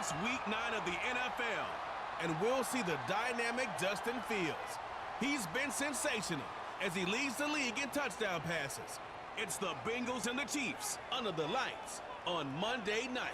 It's week 9 of the NFL, and we'll see the dynamic Justin Fields. He's been sensational as he leads the league in touchdown passes. It's the Bengals and the Chiefs under the lights on Monday night.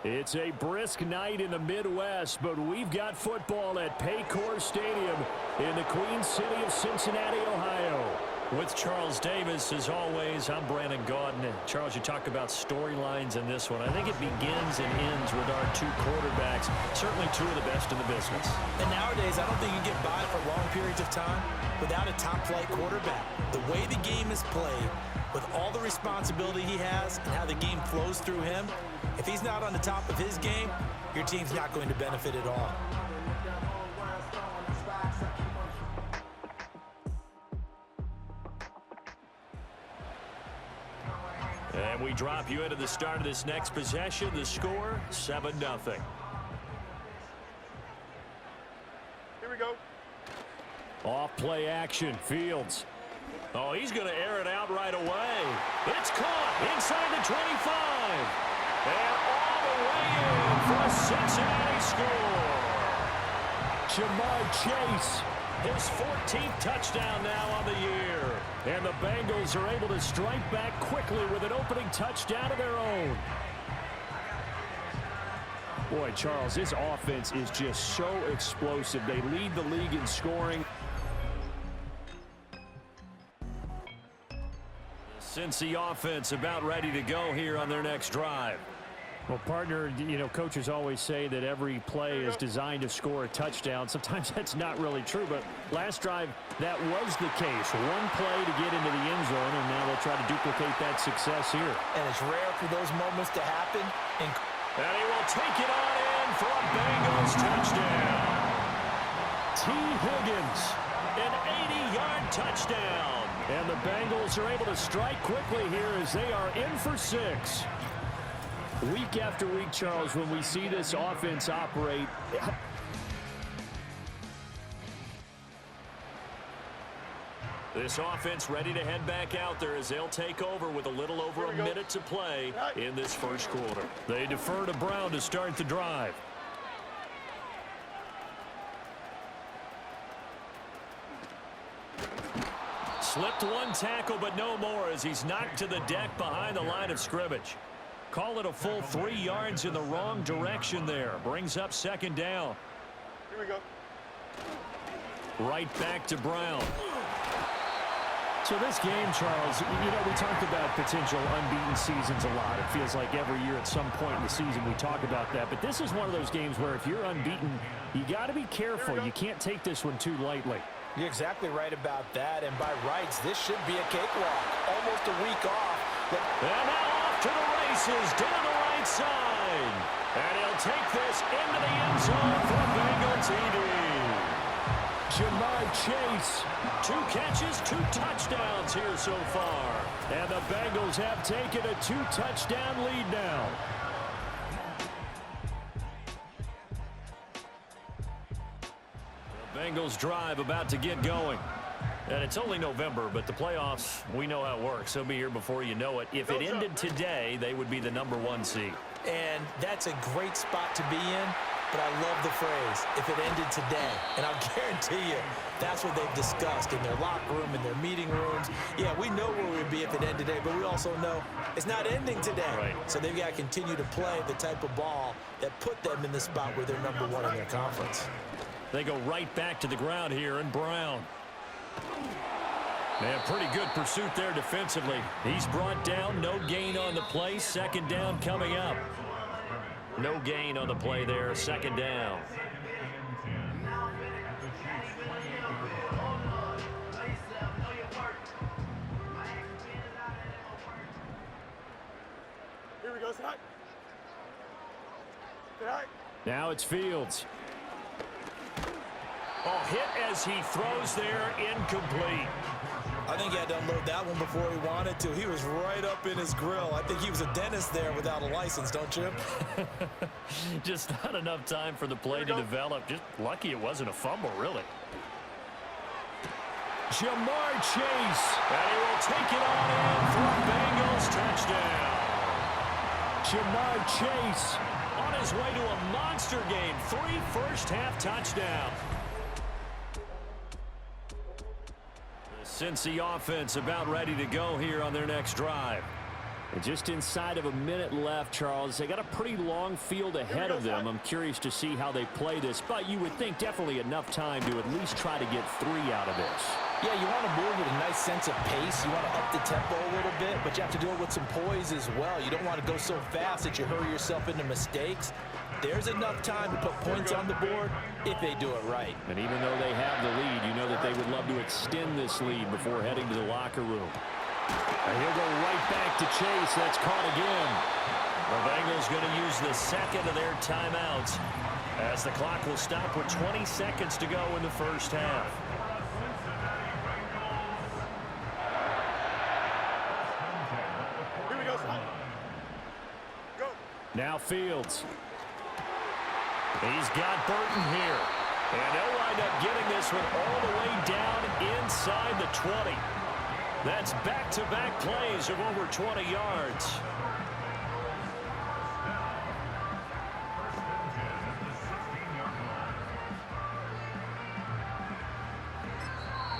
It's a brisk night in the Midwest, but we've got football at Paycor Stadium in the Queen City of Cincinnati, Ohio. With Charles Davis, as always, I'm Brandon Gaudin. Charles, you talk about storylines in this one. I think it begins and ends with our two quarterbacks, certainly two of the best in the business. And nowadays, I don't think you get by for long periods of time without a top-flight quarterback. The way the game is played, with all the responsibility he has and how the game flows through him, if he's not on the top of his game, your team's not going to benefit at all. And we drop you into the start of this next possession. The score, 7-0. Here we go. Off play action, Fields. Oh, he's going to air it out right away. It's caught inside the 25. And all the way in for a Cincinnati score. Jamar Chase, his 14th touchdown now on the year. And the Bengals are able to strike back quickly with an opening touchdown of their own. Boy, Charles, this offense is just so explosive. They lead the league in scoring. Cincy offense about ready to go here on their next drive. Well, partner, you know, coaches always say that every play is designed to score a touchdown. Sometimes that's not really true, but last drive, that was the case. One play to get into the end zone, and now they'll try to duplicate that success here. And it's rare for those moments to happen. And he will take it on in for a Bengals touchdown. T. Higgins, an 80-yard touchdown. And the Bengals are able to strike quickly here as they are in for 6. Week after week, Charles, when we see this offense operate, this offense ready to head back out there as they'll take over with a little over a minute to play in this first quarter. They defer to Brown to start the drive. Slipped one tackle, but no more as he's knocked to the deck behind the line of scrimmage. Call it a full 3 yards in the wrong direction there. Brings up second down. Here we go. Right back to Brown. So this game, Charles, you know, we talked about potential unbeaten seasons a lot. It feels like every year at some point in the season we talk about that. But this is one of those games where if you're unbeaten, you got to be careful. You can't take this one too lightly. You're exactly right about that. And by rights, this should be a cakewalk. Almost a week off. And now off to the races down the right side. And he'll take this into the end zone for a Bengal TD. Jamar Chase, 2 catches, 2 touchdowns here so far. And the Bengals have taken a 2-touchdown lead now. The Bengals drive about to get going. And it's only November, but the playoffs, we know how it works. They'll be here before you know it. If it ended today, they would be the #1 seed. And that's a great spot to be in, but I love the phrase, if it ended today. And I'll guarantee you, that's what they've discussed in their locker room, in their meeting rooms. Yeah, we know where we'd be if it ended today, but we also know it's not ending today. Right. So they've got to continue to play the type of ball that put them in the spot where they're #1 in their conference. They go right back to the ground here, and Brown. Man, pretty good pursuit there defensively. He's brought down, no gain on the play. Second down coming up. No gain on the play there, second down. Here we go. Say hi. Say hi. Now it's Fields. Oh, hit as he throws there, incomplete. I think he had to unload that one before he wanted to. He was right up in his grill. I think he was a dentist there without a license, don't you? Just not enough time for the play to develop. Just lucky it wasn't a fumble, really. Jamar Chase. And he will take it on in for a Bengals touchdown. Jamar Chase his way to a monster game. 3 first-half touchdowns. The Cincy offense about ready to go here on their next drive. And just inside of a minute left, Charles. They got a pretty long field ahead of them. I'm curious to see how they play this, but you would think definitely enough time to at least try to get 3 out of this. Yeah, you want to move with a nice sense of pace. You want to up the tempo a little bit, but you have to do it with some poise as well. You don't want to go so fast that you hurry yourself into mistakes. There's enough time to put points on the board if they do it right. And even though they have the lead, you know that they would love to extend this lead before heading to the locker room. And he'll go right back to Chase. That's caught again. The Bengals going to use the second of their timeouts as the clock will stop with 20 seconds to go in the first half. Here we go, son. Go. Now Fields. He's got Burton here. And they'll wind up getting this one all the way down inside the 20. That's back-to-back plays of over 20 yards.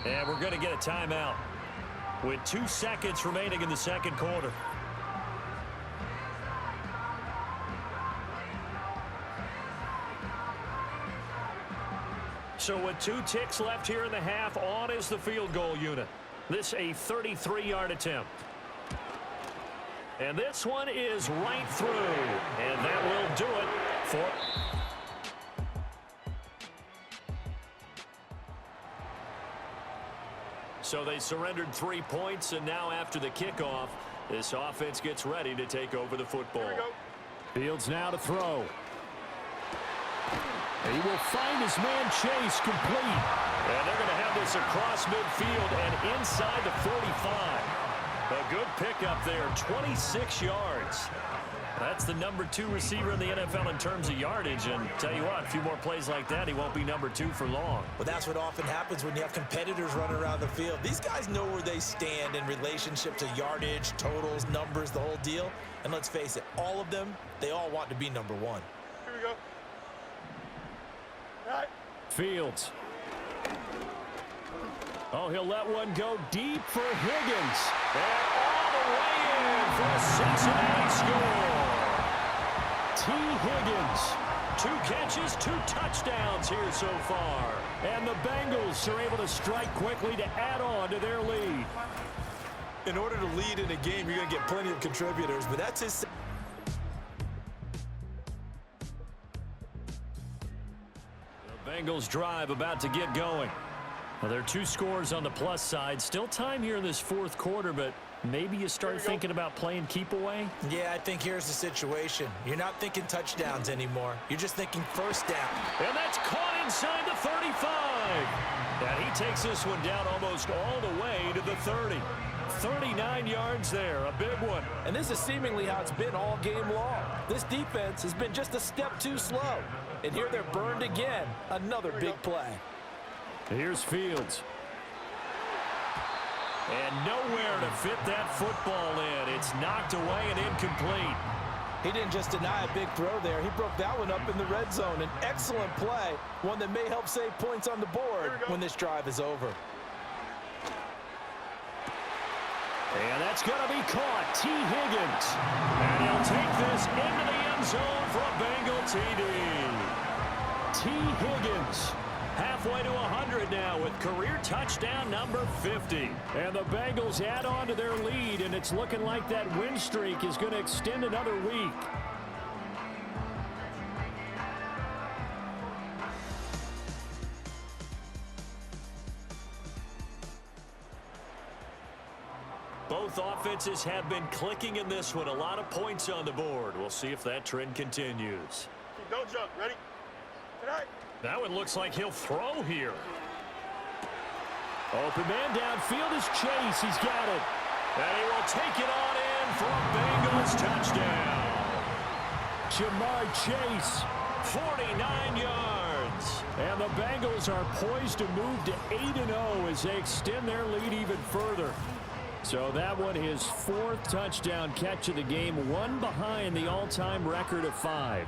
And we're going to get a timeout with 2 seconds remaining in the second quarter. So with 2 ticks left here in the half, on is the field goal unit. This a 33-yard attempt. And this one is right through. And that will do it for... So they surrendered 3 points, and now after the kickoff, this offense gets ready to take over the football. Fields now to throw. He will find his man Chase complete. And they're going to have this across midfield and inside the 45. A good pickup there, 26 yards. That's the number 2 receiver in the NFL in terms of yardage. And tell you what, a few more plays like that, he won't be number 2 for long. Well, that's what often happens when you have competitors running around the field. These guys know where they stand in relationship to yardage, totals, numbers, the whole deal. And let's face it, all of them, they all want to be number 1. Here we go. All right. Fields. Oh, he'll let one go deep for Higgins. And all the way in for a Cincinnati score. T. Higgins. 2 catches, 2 touchdowns here so far. And the Bengals are able to strike quickly to add on to their lead. In order to lead in a game, you're going to get plenty of contributors, but that's his... The Bengals drive about to get going. Well, there are 2 scores on the plus side. Still time here in this 4th quarter, but maybe you start thinking about playing keep away? Yeah, I think here's the situation. You're not thinking touchdowns anymore. You're just thinking first down. And that's caught inside the 35. And he takes this one down almost all the way to the 30. 39 yards there, a big one. And this is seemingly how it's been all game long. This defense has been just a step too slow. And here they're burned again. Another big play. Here's Fields. And nowhere to fit that football in. It's knocked away and incomplete. He didn't just deny a big throw there. He broke that one up in the red zone. An excellent play. One that may help save points on the board when this drive is over. And that's going to be caught. T. Higgins. And he'll take this into the end zone for a Bengal TD. T. Higgins. Halfway to 100 now with career touchdown number 50. And the Bengals add on to their lead, and it's looking like that win streak is going to extend another week. Both offenses have been clicking in this one. A lot of points on the board. We'll see if that trend continues. Don't jump. Ready? Tonight. That one looks like he'll throw here. Open man downfield is Chase. He's got it. And he will take it on in for a Bengals touchdown. Jamar Chase, 49 yards. And the Bengals are poised to move to 8-0 as they extend their lead even further. So that one his 4th touchdown catch of the game, one behind the all-time record of 5.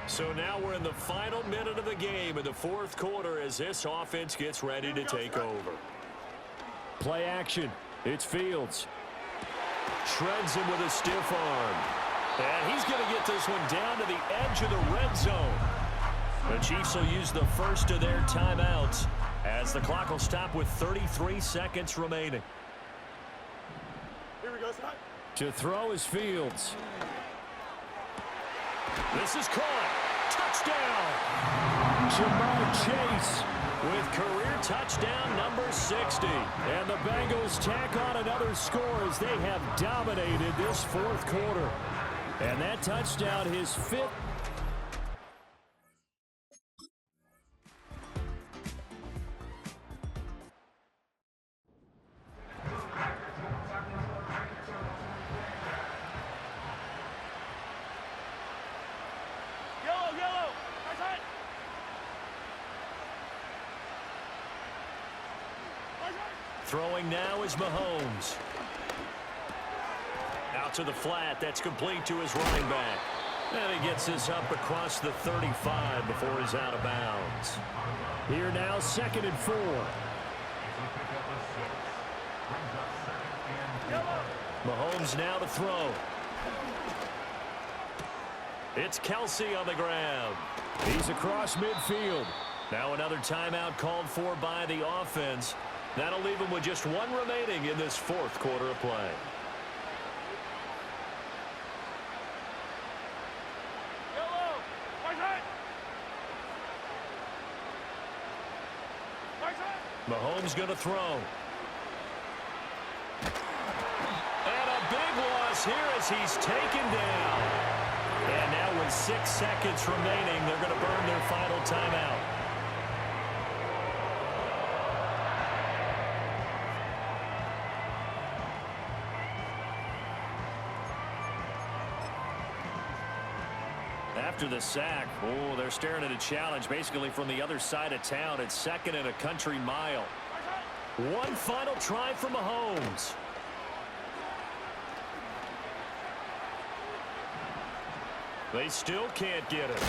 So now we're in the final minute of the game in the fourth quarter as this offense gets ready to take over. Play action. It's Fields. Shreds him with a stiff arm. And he's going to get this one down to the edge of the red zone. The Chiefs will use the first of their timeouts as the clock will stop with 33 seconds remaining. Here we go, son. To throw is Fields. This is caught. Touchdown. Jamar Chase with career touchdown number 60. And the Bengals tack on another score as they have dominated this fourth quarter. And that touchdown, his fifth. Yellow. Right side. Right side. Throwing now is Mahomes. Out to the flat. That's complete to his running back. And he gets this up across the 35 before he's out of bounds. Here now, 2nd and 4. Mahomes now to throw. It's Kelsey on the ground. He's across midfield. Now another timeout called for by the offense. That'll leave him with just one remaining in this fourth quarter of play. Yellow. Right side. Right side. Mahomes going to throw. And a big loss here as he's taken down. And now with 6 seconds remaining, they're going to burn their final timeout. After the sack, they're staring at a challenge basically from the other side of town. It's 2nd and a country mile. One final try for Mahomes. They still can't get him.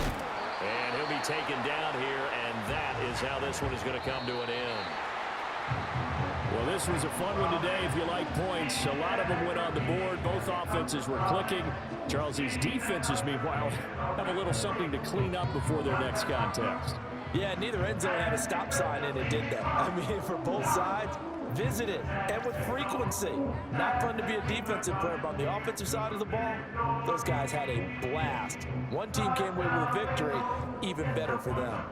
And he'll be taken down here, and that is how this one is going to come to an end. Well, this was a fun one today if you like points. A lot of them went on the board. Both offenses were clicking. Charles, these defenses, meanwhile, have a little something to clean up before their next contest. Yeah, neither end zone had a stop sign in it, did they? I mean, for both sides, visit it, and with frequency. Not fun to be a defensive player, but on the offensive side of the ball, those guys had a blast. One team came away with a victory, even better for them.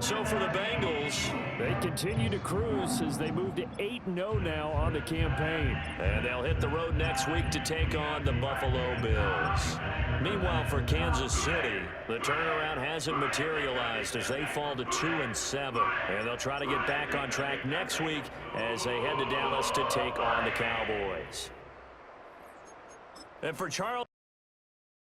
So for the Bengals, they continue to cruise as they move to 8-0 now on the campaign. And they'll hit the road next week to take on the Buffalo Bills. Meanwhile, for Kansas City, the turnaround hasn't materialized as they fall to 2-7. And they'll try to get back on track next week as they head to Dallas to take on the Cowboys. And for Charles...